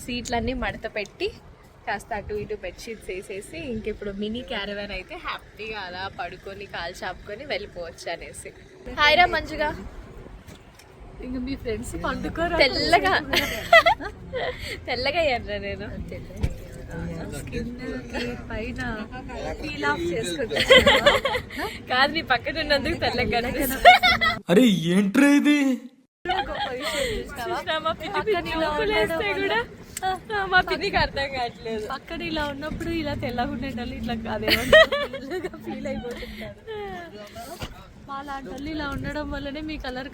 సీట్లన్నీ మడత పెట్టి కాస్త అటు ఇటు బెడ్షీట్స్ వేసేసి ఇంక ఇప్పుడు మినీ క్యారవాన్ అయితే హ్యాపీగా అలా పడుకొని కాలు చాపుకొని వెళ్ళిపోవచ్చు అనేసి. హాయిరా మంచిగా ఇంకా మీ ఫ్రెండ్స్ పండుకోరు. తెల్లగా తెల్లగా అయ్యాను నేను. పైన పీల్ ఆఫ్ చేసుకుంటా కాదు నీ పక్కన ఉన్నందుకు తెల్లగా. అరే ఏంట్రా ఇది? మా పిన్నికి అర్థం కావట్లేదు. పక్కన ఇలా ఉన్నప్పుడు ఇలా తెల్లగా ఉండేటోళ్ళు ఇట్లా కాదేమో ఫీల్ అయిపోతుంటారు. అలాంటి వాళ్ళు ఇలా ఉండడం వల్లనే మీ కలర్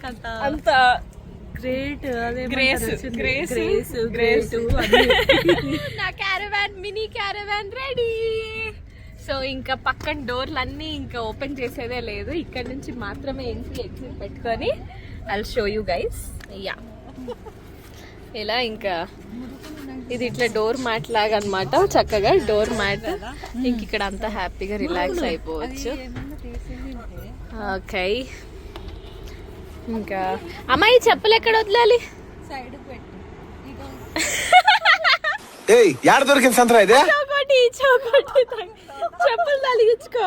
అంత గ్రేట్. అదే గ్రేస్. నా caravan mini caravan ready. So ఇంకా పక్కన డోర్లు అన్నీ ఇంకా ఓపెన్ చేసేదే లేదు. ఇక్కడ నుంచి మాత్రమే ఎంట్రీ ఎగ్జిట్ పెట్టుకొని I'll show you guys. Yeah ఇలా ఇంకా ఇది ఇట్లా డోర్ మ్యాట్ లాగా అనమాట. చక్కగా డోర్ మ్యాట్. ఇంక ఇక్కడ అంతా హ్యాపీగా రిలాక్స్ అయిపోవచ్చు. ఓకే ఇంకా అమ్మాయి చెప్పులు ఎక్కడ వదలాలి? సైడ్ పెట్టి యాడ దొరికింది సంతరా ఇదే? చోకోటి చెప్పులు తలిగించుకో.